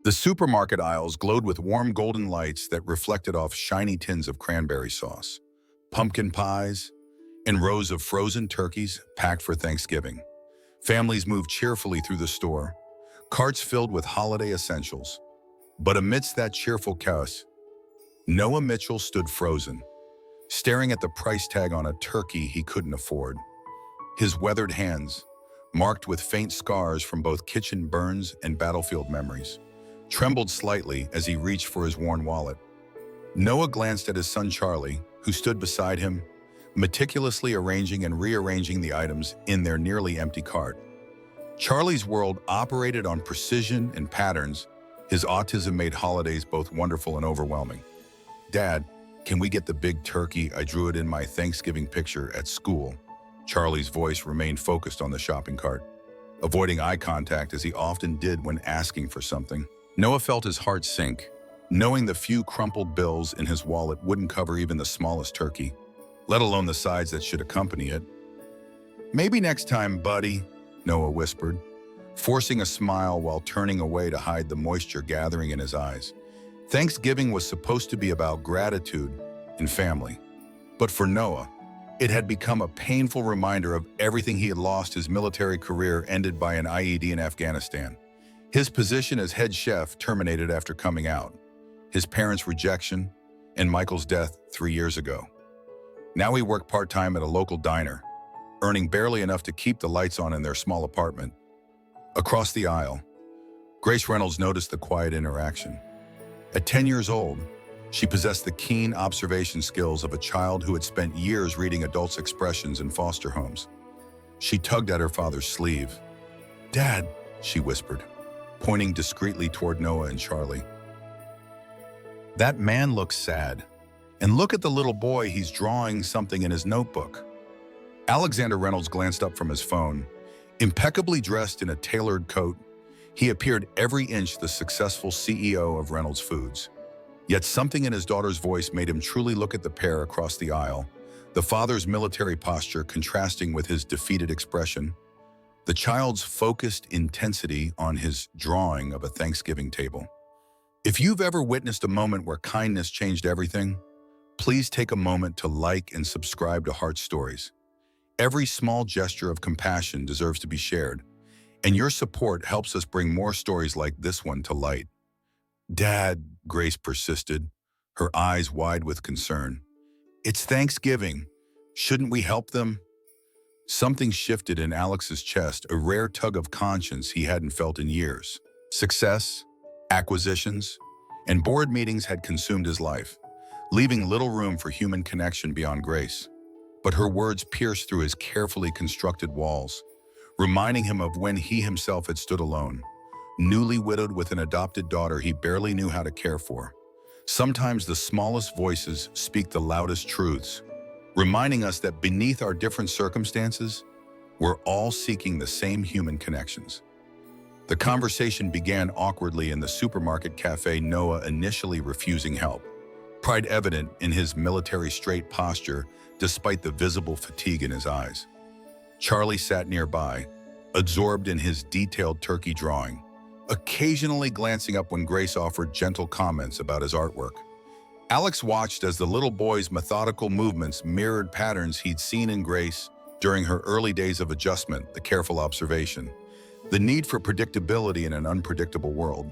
The supermarket aisles glowed with warm golden lights that reflected off shiny tins of cranberry sauce, pumpkin pies, and rows of frozen turkeys packed for Thanksgiving. Families moved cheerfully through the store, carts filled with holiday essentials. But amidst that cheerful chaos, Noah Mitchell stood frozen, staring at the price tag on a turkey he couldn't afford. His weathered hands, marked with faint scars from both kitchen burns and battlefield memories, trembled slightly as he reached for his worn wallet. Noah glanced at his son Charlie, who stood beside him, meticulously arranging and rearranging the items in their nearly empty cart. Charlie's world operated on precision and patterns. His autism made holidays both wonderful and overwhelming. "Dad, can we get the big turkey? I drew it in my Thanksgiving picture at school." Charlie's voice remained focused on the shopping cart, avoiding eye contact as he often did when asking for something. Noah felt his heart sink, knowing the few crumpled bills in his wallet wouldn't cover even the smallest turkey, let alone the sides that should accompany it. "Maybe next time, buddy," Noah whispered, forcing a smile while turning away to hide the moisture gathering in his eyes. Thanksgiving was supposed to be about gratitude and family. But for Noah, it had become a painful reminder of everything he had lost. His military career ended by an IED in Afghanistan. His position as head chef terminated after coming out. His parents' rejection, and Michael's death 3 years ago. Now he worked part-time at a local diner, earning barely enough to keep the lights on in their small apartment. Across the aisle, Grace Reynolds noticed the quiet interaction. At 10 years old, she possessed the keen observation skills of a child who had spent years reading adults' expressions in foster homes. She tugged at her father's sleeve. "Dad," she whispered, pointing discreetly toward Noah and Charlie. "That man looks sad. And look at the little boy, he's drawing something in his notebook." Alexander Reynolds glanced up from his phone. Impeccably dressed in a tailored coat, he appeared every inch the successful CEO of Reynolds Foods. Yet something in his daughter's voice made him truly look at the pair across the aisle, the father's military posture contrasting with his defeated expression, the child's focused intensity on his drawing of a Thanksgiving table. If you've ever witnessed a moment where kindness changed everything, please take a moment to like and subscribe to Heart Stories. Every small gesture of compassion deserves to be shared, and your support helps us bring more stories like this one to light. "Dad," Grace persisted, her eyes wide with concern. "It's Thanksgiving. Shouldn't we help them?" Something shifted in Alex's chest, a rare tug of conscience he hadn't felt in years. Success, acquisitions, and board meetings had consumed his life, leaving little room for human connection beyond Grace. But her words pierced through his carefully constructed walls, reminding him of when he himself had stood alone, newly widowed with an adopted daughter he barely knew how to care for. Sometimes the smallest voices speak the loudest truths, reminding us that beneath our different circumstances, we're all seeking the same human connections. The conversation began awkwardly in the supermarket cafe, Noah initially refusing help, pride evident in his military straight posture despite the visible fatigue in his eyes. Charlie sat nearby, absorbed in his detailed turkey drawing, occasionally glancing up when Grace offered gentle comments about his artwork. Alex watched as the little boy's methodical movements mirrored patterns he'd seen in Grace during her early days of adjustment, the careful observation, the need for predictability in an unpredictable world.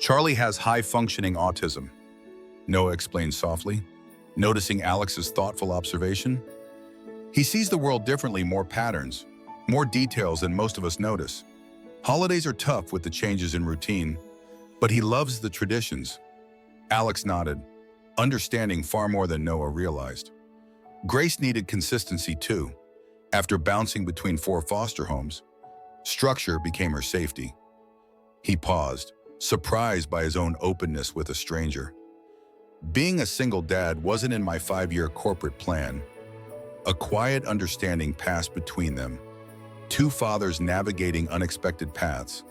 "Charlie has high-functioning autism," Noah explained softly, noticing Alex's thoughtful observation. "He sees the world differently, more patterns, more details than most of us notice. Holidays are tough with the changes in routine, but he loves the traditions." Alex nodded, understanding far more than Noah realized. Grace needed consistency too. After bouncing between 4 foster homes, structure became her safety. He paused, surprised by his own openness with a stranger. "Being a single dad wasn't in my 5-year corporate plan." A quiet understanding passed between them, 2 fathers navigating unexpected paths.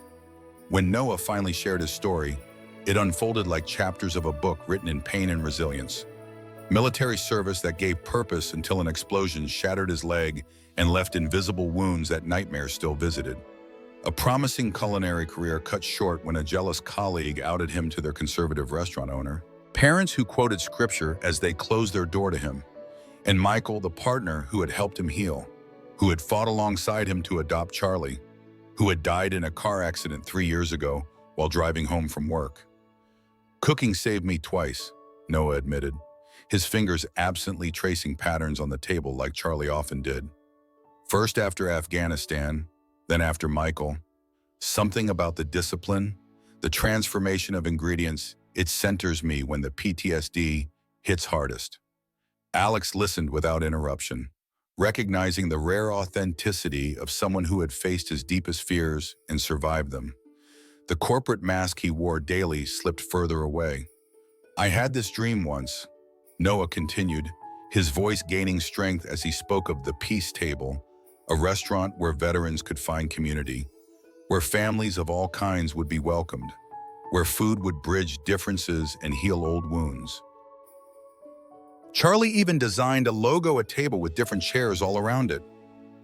When Noah finally shared his story, it unfolded like chapters of a book written in pain and resilience. Military service that gave purpose until an explosion shattered his leg and left invisible wounds that nightmares still visited. A promising culinary career cut short when a jealous colleague outed him to their conservative restaurant owner. Parents who quoted scripture as they closed their door to him. And Michael, the partner who had helped him heal, who had fought alongside him to adopt Charlie, who had died in a car accident 3 years ago while driving home from work. Cooking saved me twice, Noah admitted, his fingers absently tracing patterns on the table like Charlie often did. First after Afghanistan, then after Michael. Something about the discipline, the transformation of ingredients, it centers me when the PTSD hits hardest. Alex listened without interruption, recognizing the rare authenticity of someone who had faced his deepest fears and survived them. The corporate mask he wore daily slipped further away. I had this dream once, Noah continued, his voice gaining strength as he spoke of the Peace Table, a restaurant where veterans could find community, where families of all kinds would be welcomed, where food would bridge differences and heal old wounds. Charlie even designed a logo at table with different chairs all around it.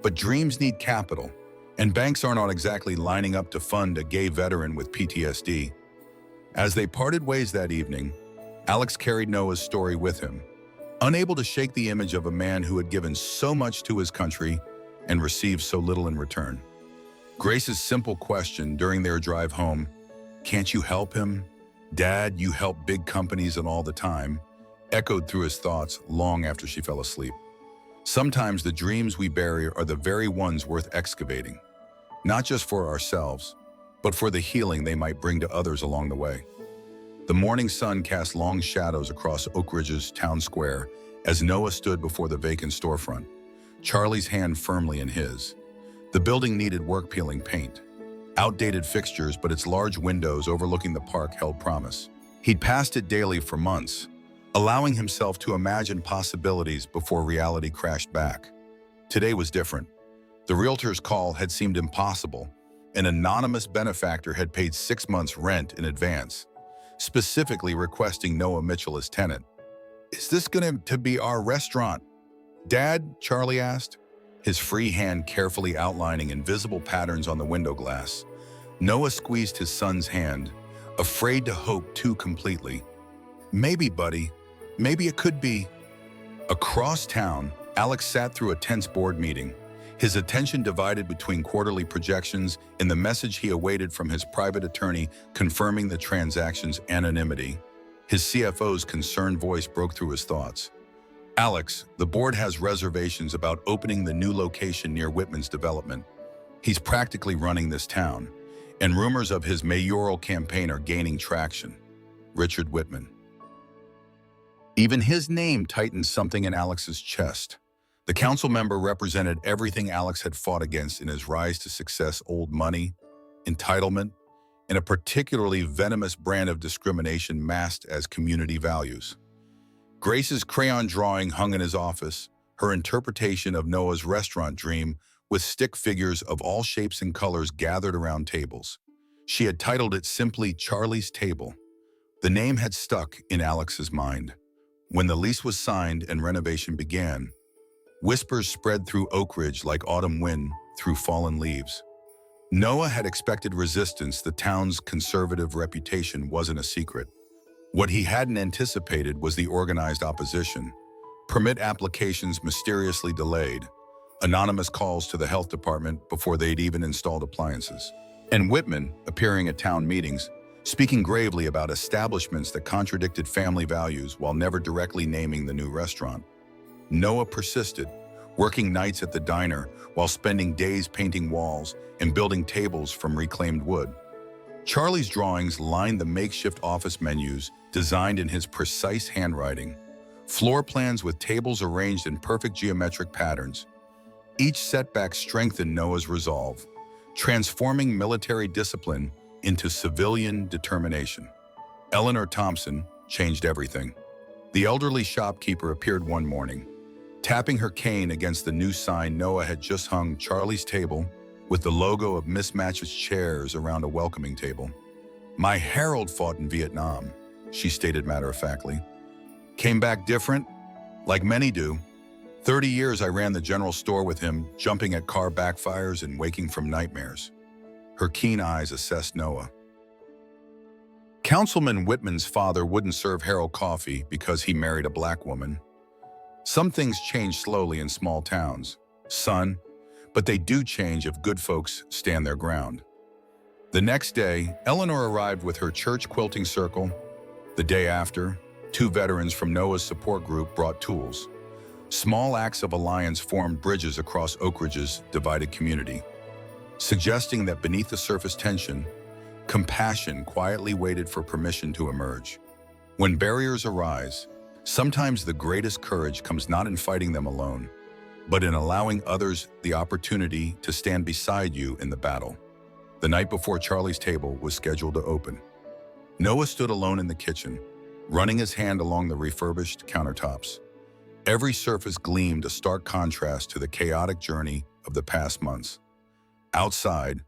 But dreams need capital, and banks are not exactly lining up to fund a gay veteran with PTSD. As they parted ways that evening, Alex carried Noah's story with him, unable to shake the image of a man who had given so much to his country and received so little in return. Grace's simple question during their drive home, "Can't you help him? Dad, you help big companies and all the time," echoed through his thoughts long after she fell asleep. Sometimes the dreams we bury are the very ones worth excavating, not just for ourselves, but for the healing they might bring to others along the way. The morning sun cast long shadows across Oak Ridge's town square as Noah stood before the vacant storefront, Charlie's hand firmly in his. The building needed work peeling paint. Outdated fixtures, but its large windows overlooking the park held promise. He'd passed it daily for months, allowing himself to imagine possibilities before reality crashed back. Today was different. The realtor's call had seemed impossible. An anonymous benefactor had paid 6 months' rent in advance, specifically requesting Noah Mitchell as tenant. "Is this going to be our restaurant, Dad?" Charlie asked, his free hand carefully outlining invisible patterns on the window glass. Noah squeezed his son's hand, afraid to hope too completely. "Maybe, buddy. Maybe it could be." Across town, Alex sat through a tense board meeting, his attention divided between quarterly projections and the message he awaited from his private attorney confirming the transaction's anonymity. His CFO's concerned voice broke through his thoughts. "Alex, the board has reservations about opening the new location near Whitman's development. He's practically running this town, and rumors of his mayoral campaign are gaining traction." Richard Whitman. Even his name tightened something in Alex's chest. The council member represented everything Alex had fought against in his rise to success: old money, entitlement, and a particularly venomous brand of discrimination masked as community values. Grace's crayon drawing hung in his office, her interpretation of Noah's restaurant dream, with stick figures of all shapes and colors gathered around tables. She had titled it simply Charlie's Table. The name had stuck in Alex's mind. When the lease was signed and renovation began, whispers spread through Oak Ridge like autumn wind through fallen leaves. Noah had expected resistance. The town's conservative reputation wasn't a secret. What he hadn't anticipated was the organized opposition. Permit applications mysteriously delayed, anonymous calls to the health department before they'd even installed appliances, and Whitman appearing at town meetings, speaking gravely about establishments that contradicted family values while never directly naming the new restaurant. Noah persisted, working nights at the diner while spending days painting walls and building tables from reclaimed wood. Charlie's drawings lined the makeshift office menus designed in his precise handwriting, floor plans with tables arranged in perfect geometric patterns. Each setback strengthened Noah's resolve, transforming military discipline into civilian determination. Eleanor Thompson changed everything. The elderly shopkeeper appeared one morning, tapping her cane against the new sign Noah had just hung: Charlie's Table, with the logo of mismatched chairs around a welcoming table. "My Harold fought in Vietnam," she stated matter-of-factly. "Came back different, like many do. 30 years I ran the general store with him, jumping at car backfires and waking from nightmares." Her keen eyes assessed Noah. Councilman Whitman's father wouldn't serve Harold coffee because he married a black woman. Some things change slowly in small towns, son, but they do change if good folks stand their ground. The next day, Eleanor arrived with her church quilting circle. The day after, 2 veterans from Noah's support group brought tools. Small acts of alliance formed bridges across Oak Ridge's divided community, suggesting that beneath the surface tension, compassion quietly waited for permission to emerge. When barriers arise, sometimes the greatest courage comes not in fighting them alone, but in allowing others the opportunity to stand beside you in the battle. The night before Charlie's table was scheduled to open, Noah stood alone in the kitchen, running his hand along the refurbished countertops. Every surface gleamed a stark contrast to the chaotic journey of the past months. Outside,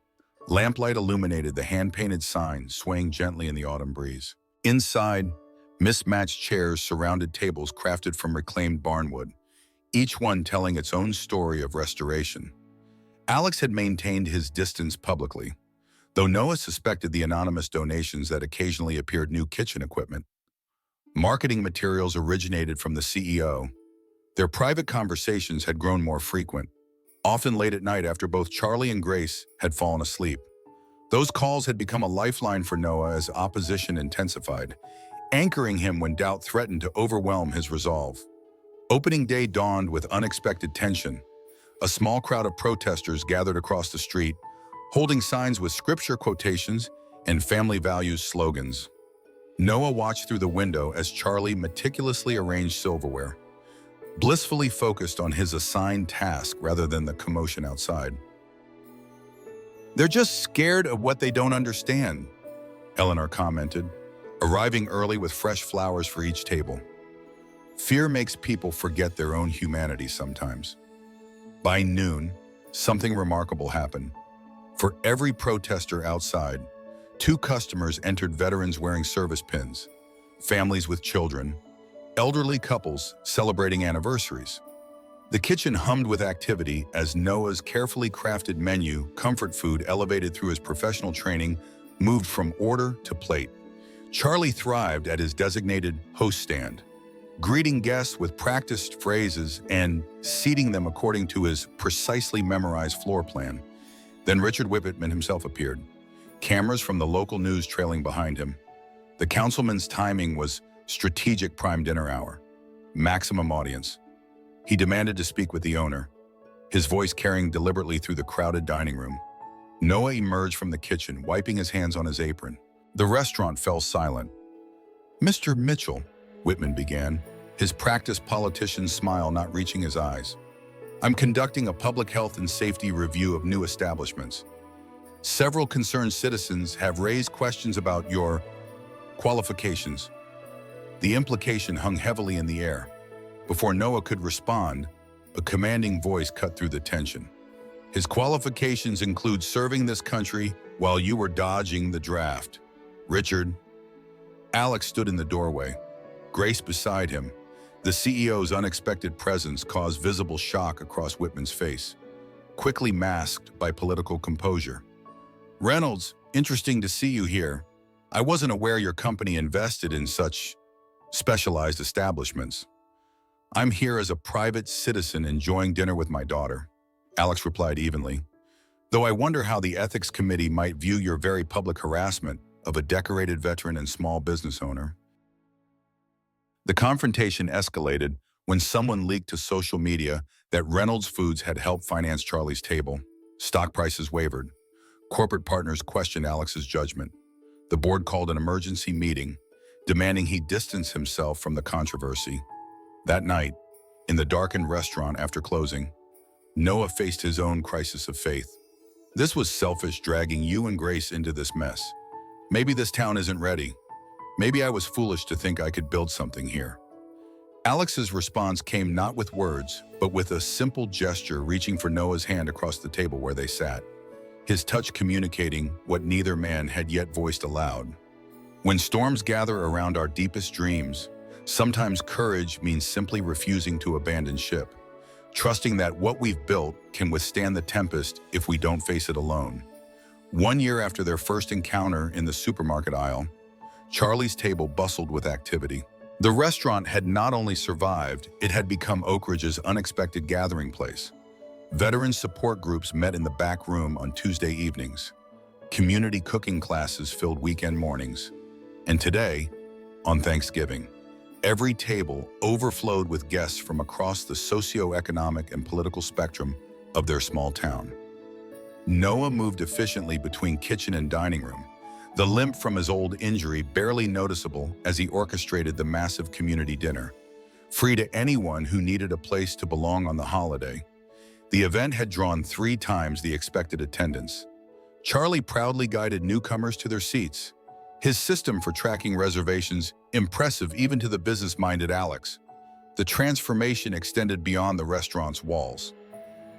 lamplight illuminated the hand-painted sign swaying gently in the autumn breeze. Inside, mismatched chairs surrounded tables crafted from reclaimed barnwood, each one telling its own story of restoration. Alex had maintained his distance publicly, though Noah suspected the anonymous donations that occasionally appeared new kitchen equipment. Marketing materials originated from the CEO. Their private conversations had grown more frequent, often late at night after both Charlie and Grace had fallen asleep. Those calls had become a lifeline for Noah as opposition intensified, anchoring him when doubt threatened to overwhelm his resolve. Opening day dawned with unexpected tension. A small crowd of protesters gathered across the street, holding signs with scripture quotations and family values slogans. Noah watched through the window as Charlie meticulously arranged silverware, blissfully focused on his assigned task rather than the commotion outside. "They're just scared of what they don't understand," Eleanor commented, arriving early with fresh flowers for each table. Fear makes people forget their own humanity sometimes. By noon, something remarkable happened. For every protester outside, 2 customers entered, veterans wearing service pins, families with children, elderly couples celebrating anniversaries. The kitchen hummed with activity as Noah's carefully crafted menu, comfort food elevated through his professional training, moved from order to plate. Charlie thrived at his designated host stand, greeting guests with practiced phrases and seating them according to his precisely memorized floor plan. Then Richard Whitman himself appeared, cameras from the local news trailing behind him. The councilman's timing was strategic prime dinner hour, maximum audience. He demanded to speak with the owner, his voice carrying deliberately through the crowded dining room. Noah emerged from the kitchen, wiping his hands on his apron. The restaurant fell silent. "Mr. Mitchell," Whitman began, his practiced politician's smile not reaching his eyes, "I'm conducting a public health and safety review of new establishments. Several concerned citizens have raised questions about your qualifications." The implication hung heavily in the air. Before Noah could respond, a commanding voice cut through the tension. "His qualifications include serving this country while you were dodging the draft. Richard." Alex stood in the doorway, Grace beside him. The CEO's unexpected presence caused visible shock across Whitman's face, quickly masked by political composure. "Reynolds, interesting to see you here. I wasn't aware your company invested in such specialized establishments." "I'm here as a private citizen enjoying dinner with my daughter," Alex replied evenly, "though I wonder how the ethics committee might view your very public harassment of a decorated veteran and small business owner." The confrontation escalated when someone leaked to social media that Reynolds Foods had helped finance Charlie's table. Stock prices wavered. Corporate partners questioned Alex's judgment. The board called an emergency meeting, demanding he distance himself from the controversy. That night, in the darkened restaurant after closing, Noah faced his own crisis of faith. "This was selfish, dragging you and Grace into this mess. Maybe this town isn't ready. Maybe I was foolish to think I could build something here." Alex's response came not with words, but with a simple gesture, reaching for Noah's hand across the table where they sat, his touch communicating what neither man had yet voiced aloud. "When storms gather around our deepest dreams, sometimes courage means simply refusing to abandon ship, trusting that what we've built can withstand the tempest if we don't face it alone." 1 year after their first encounter in the supermarket aisle, Charlie's table bustled with activity. The restaurant had not only survived, it had become Oak Ridge's unexpected gathering place. Veteran support groups met in the back room on Tuesday evenings. Community cooking classes filled weekend mornings. And today, on Thanksgiving, every table overflowed with guests from across the socio-economic and political spectrum of their small town. Noah moved efficiently between kitchen and dining room, the limp from his old injury barely noticeable as he orchestrated the massive community dinner. Free to anyone who needed a place to belong on the holiday, the event had drawn 3 times the expected attendance. Charlie proudly guided newcomers to their seats, his system for tracking reservations impressive even to the business-minded Alex. The transformation extended beyond the restaurant's walls.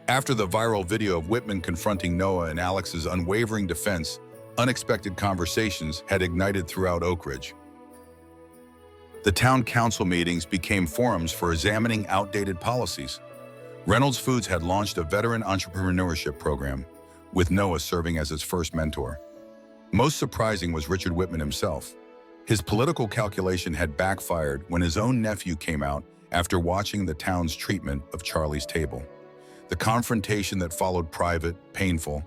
After the viral video of Whitman confronting Noah and Alex's unwavering defense, unexpected conversations had ignited throughout Oak Ridge. The town council meetings became forums for examining outdated policies. Reynolds Foods had launched a veteran entrepreneurship program, with Noah serving as its first mentor. Most surprising was Richard Whitman himself. His political calculation had backfired when his own nephew came out after watching the town's treatment of Charlie's table. The confrontation that followed, private, painful,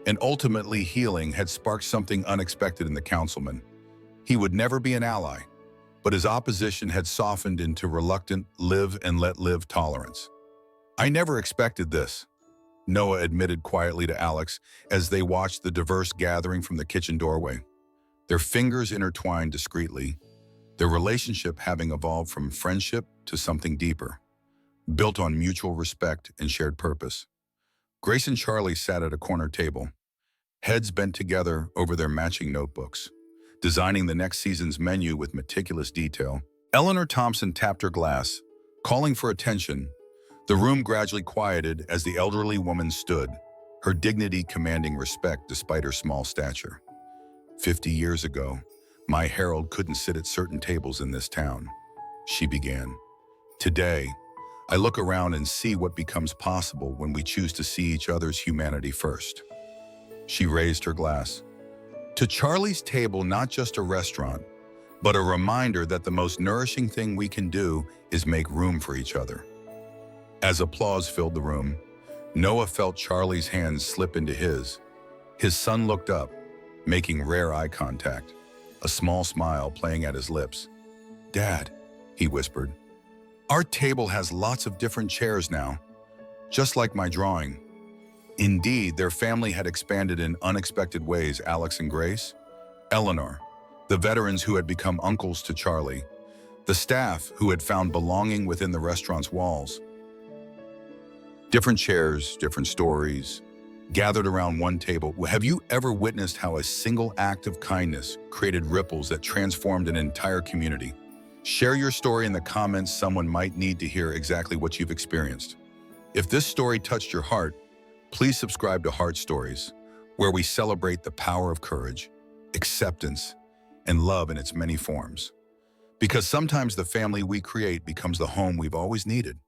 and ultimately healing, had sparked something unexpected in the councilman. He would never be an ally, but his opposition had softened into reluctant live and let live tolerance. "I never expected this," Noah admitted quietly to Alex as they watched the diverse gathering from the kitchen doorway. Their fingers intertwined discreetly, their relationship having evolved from friendship to something deeper, built on mutual respect and shared purpose. Grace and Charlie sat at a corner table, heads bent together over their matching notebooks, designing the next season's menu with meticulous detail. Eleanor Thompson tapped her glass, calling for attention. The room gradually quieted as the elderly woman stood, her dignity commanding respect despite her small stature. 50 years ago, my Harold couldn't sit at certain tables in this town," she began. "Today, I look around and see what becomes possible when we choose to see each other's humanity first." She raised her glass. To Charlie's table, not just a restaurant, but a reminder that the most nourishing thing we can do is make room for each other. As applause filled the room, Noah felt Charlie's hands slip into his. His son looked up, making rare eye contact, a small smile playing at his lips. "Dad," he whispered, "our table has lots of different chairs now, just like my drawing." Indeed, their family had expanded in unexpected ways. Alex and Grace, Eleanor, the veterans who had become uncles to Charlie, the staff who had found belonging within the restaurant's walls. Different chairs, different stories, gathered around one table. Have you ever witnessed how a single act of kindness created ripples that transformed an entire community? Share your story in the comments. Someone might need to hear exactly what you've experienced. If this story touched your heart, please subscribe to Heart Stories, where we celebrate the power of courage, acceptance, and love in its many forms. Because sometimes the family we create becomes the home we've always needed.